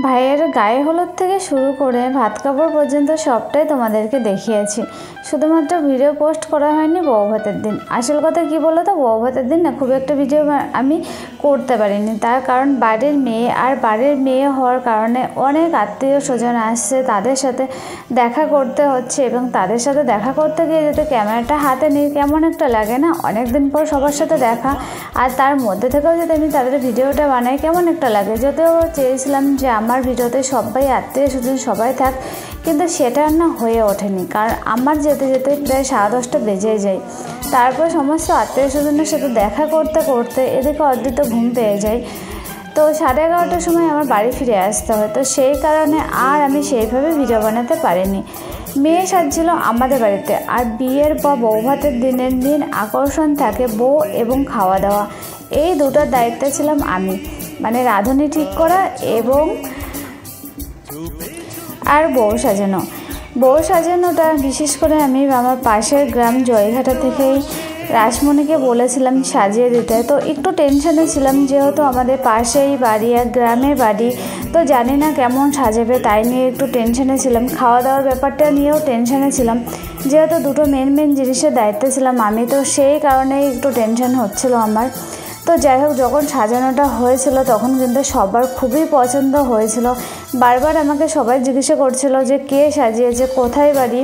ভাইয়ের গায়ে হলুদ থেকে শুরু করে ভাত কাপড় পর্যন্ত সবটাই তোমাদেরকে দেখিয়েছি। শুধুমাত্র ভিডিও পোস্ট করা হয়নি বউ ভাতের দিন। আসল কথা কি বলো তো, বউ ভাতের দিন না খুব একটা ভিডিও আমি করতে পারিনি। তার কারণ বাড়ির মেয়ে হওয়ার কারণে অনেক আত্মীয় স্বজন আসছে, তাদের সাথে দেখা করতে হচ্ছে এবং তাদের সাথে দেখা করতে গিয়ে যদি ক্যামেরাটা হাতে নিই কেমন একটা লাগে না, অনেক দিন পর সবার সাথে দেখা, আর তার মধ্যে থেকেও যদি আমি তাদের ভিডিওটা বানাই কেমন একটা লাগে। যদিও চেয়েছিলাম যে আমার ভিডিওতে সবাই আত্মীয় স্বজন সবাই থাক, কিন্তু সেটা না হয়ে ওঠেনি। কারণ আমার যেতে যেতে প্রায় 10:30 বেজে যায়। তারপর সমস্ত আত্মীয় স্বজনের সাথে দেখা করতে করতে এদিকে অর্ধেক ঘুম পেয়ে যায়। তো 11:30টার সময় আমার বাড়ি ফিরে আসতে হয়। তো সেই কারণে আর আমি সেইভাবে ভিডিও বানাতে পারিনি। মেয়ে সাজছিল আমাদের বাড়িতে, আর বিয়ের বা বউ ভাতের দিনের মেন আকর্ষণ থাকে বউ এবং খাওয়া দাওয়া। এই দুটোর দায়িত্বে ছিলাম আমি, মানে রাঁধুনি ঠিক করা এবং আর বউ সাজানোটা বিশেষ করে আমি আমার পাশের গ্রাম জয়ঘাটা থেকেই রাসমণিকে বলেছিলাম সাজিয়ে দিতে। তো একটু টেনশনে ছিলাম, যেহেতু আমাদের পাশেই বাড়ি আর গ্রামের বাড়ি, তো জানি না কেমন সাজাবে, তাই নিয়ে একটু টেনশনে ছিলাম। খাওয়া দাওয়ার ব্যাপারটা নিয়েও টেনশনে ছিলাম, যেহেতু দুটো মেন জিনিসের দায়িত্বে ছিলাম আমি, তো সেই কারণেই একটু টেনশন হচ্ছিল আমার। তো যাই হোক, যখন সাজানোটা হয়েছিল তখন কিন্তু সবার খুবই পছন্দ হয়েছিল। বারবার আমাকে সবাই জিজ্ঞাসা করছিল যে কে সাজিয়েছে, কোথায় বাড়ি।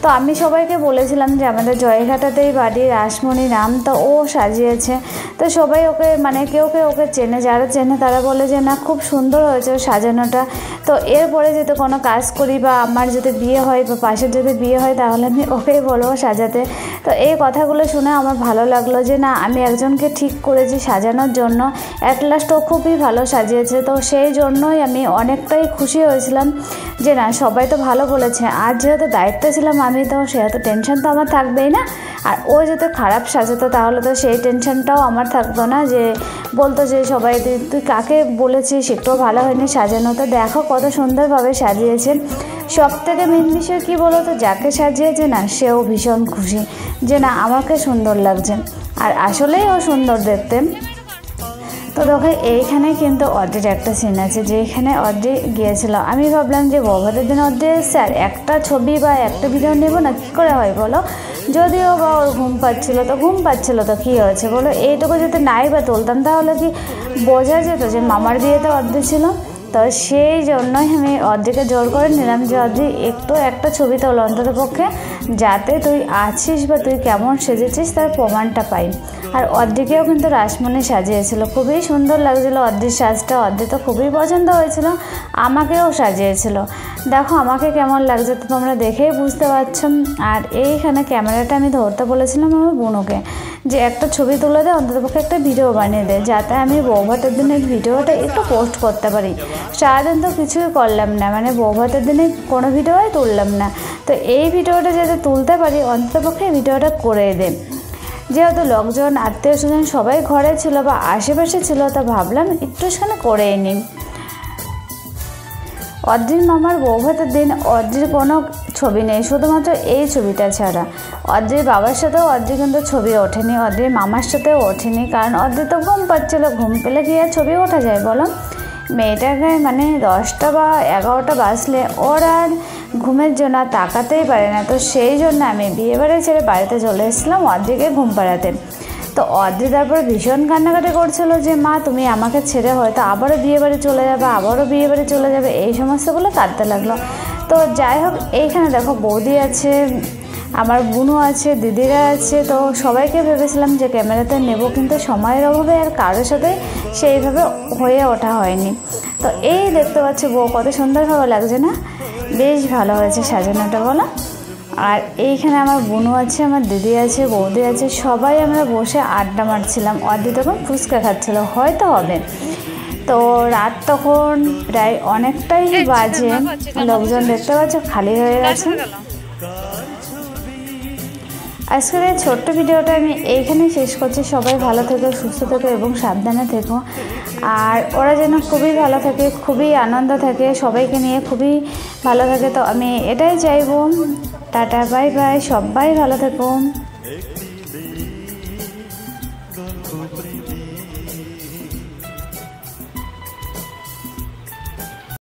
তো আমি সবাইকে বলেছিলাম যে আমাদের জয়ঘাটাতেই বাড়ি, রাসমণি নাম, তো ও সাজিয়েছে। তো সবাই ওকে কেউ ওকে চেনে, যারা চেনে তারা বলে যে না খুব সুন্দর হয়েছে সাজানোটা। তো এরপরে যদি কোনো কাজ করি বা আমার যদি বিয়ে হয় বা পাশের যদি বিয়ে হয় তাহলে আমি ওকেই বলবো সাজাতে। তো এই কথাগুলো শুনে আমার ভালো লাগলো যে না, আমি একজনকে ঠিক করেছি সাজানোর জন্য, অ্যাট লাস্ট ও খুবই ভালো সাজিয়েছে। তো সেই জন্যই আমি অনেকটাই খুশি হয়েছিলাম যে না, সবাই তো ভালো বলেছে। আর যেহেতু দায়িত্বে ছিলাম আমি, তো সেহেতু টেনশন তো আমার থাকবেই না। আর ও যদি খারাপ সাজাতো তাহলে তো সেই টেনশনটাও আমার থাকতো না, যে বলতো যে সবাই তুই কাকে বলেছিস একটুও ভালো হয়নি সাজানো। তো দেখো কত সুন্দরভাবে সাজিয়েছে। সব থেকে মেন বিষয় কী বলো তো, যাকে সাজিয়েছে না সেও ভীষণ খুশি যে না আমাকে সুন্দর লাগছে, আর আসলেই ও সুন্দর দেখতে। তো দেখো এইখানে কিন্তু অর্ধেক একটা সিন আছে, যেখানে অর্ধেক গিয়েছিল। আমি ভাবলাম যে বউ ভাতের দিন অর্ধেক এসছে, আর একটা ছবি বা একটা ভিডিও নেবো না, কী করে হয় বলো। যদিও বা ওর ঘুম পাচ্ছিল তো কী হয়েছে বলো, এইটুকু যদি নাই বা তুলতাম তাহলে কি বোঝা যেত যে মামার বিয়েতে অর্ধেক ছিল। তো সেই জন্যই আমি অর্ধেকে জোর করে নিলাম যে অর্ধেক একটু একটা ছবি তোল অন্তত পক্ষে, যাতে তুই আছিস বা তুই কেমন সেজেছিস তার প্রমাণটা পাই। আর অর্ধেকেও কিন্তু রাসমণি সাজিয়েছিল, খুবই সুন্দর লাগছিলো অর্ধেক সাজটা। অর্ধেক তো খুবই পছন্দ হয়েছিল, আমাকেও সাজিয়েছিল। দেখো আমাকে কেমন লাগছে তো তোমরা দেখেই বুঝতে পারছো। আর এইখানে ক্যামেরাটা আমি ধরতে বলেছিলাম আমার বোনকে, যে একটা ছবি তুলে দে, অন্ততপক্ষে একটা ভিডিও বানিয়ে দে, যাতে আমি বউ ভাতের দিনের ভিডিওটা একটু পোস্ট করতে পারি। সারাদিন তো কিছুই করলাম না, বউ ভাতের দিনে কোনো ভিডিওই তুললাম না। তো এই ভিডিওটা যাতে তুলতে পারি অন্ততপক্ষে ভিডিওটা করে দে। যেহেতু লোকজন আত্মীয় স্বজন সবাই ঘরে ছিল বা আশেপাশে ছিল, তা ভাবলাম একটু সেখানে করেই নিই। অদ্রির মামার বউ ভাতের দিন অদ্রির কোনো ছবি নেই, শুধুমাত্র এই ছবিটা ছাড়া। অদ্রির বাবার সাথেও অদ্রি কিন্তু ছবি ওঠেনি, অদ্রির মামার সাথেও ওঠেনি, কারণ অদ্রি তো ঘুম পাচ্ছিল। ঘুম পেলে কি আর ছবি ওঠা যায় বলো। মেয়েটাকে 10টা বা 11টা বাজলে ওর আর ঘুমের জন্য তাকাতেই পারে না। তো সেই জন্য আমি বিয়েবাড়ি ছেড়ে বাড়িতে চলে এসেছিলাম অদ্রিকে ঘুম পাড়াতে। তো অদ্রি তারপর ভীষণ কান্নাকাটি করছিল যে মা তুমি আমাকে ছেড়ে হয়তো আবারও বিয়েবাড়ি চলে যাবে, এই সমস্তগুলো কাঁদতে লাগলো। তো যাই হোক, এইখানে দেখো বৌদি আছে, আমার বোনও আছে, দিদিরা আছে। তো সবাইকে ভেবেছিলাম যে ক্যামেরাতে নেব, কিন্তু সময়ের অভাবে আর কারোর সাথে সেইভাবে হয়ে ওঠা হয়নি। তো এই দেখতে পাচ্ছি বউ কত সুন্দরভাবে লাগছে না, বেশ ভালো হয়েছে সাজানোটা বলো। আর এইখানে আমার বোনও আছে, আমার দিদি আছে, বৌদি আছে, সবাই আমরা বসে আড্ডা মারছিলাম। অর্ধেক তখন ফুচকা খাচ্ছিল, হয়তো হবে। তো রাত তখন প্রায় অনেকটাই বাজে, লোকজন দেখতে পাচ্ছ খালি হয়ে গেছে। আজকের এই ছোট্ট ভিডিওটা আমি এইখানেই শেষ করছি। সবাই ভালো থেকো, সুস্থ থেকো এবং সাবধানে থেকো। আর ওরা যেন খুবই ভালো থাকে, খুবই আনন্দ থাকে, সবাইকে নিয়ে খুবই ভালো থাকে। তো আমি এটাই চাইবো। টাটা, বাই বাই, সবাই ভালো থেকো।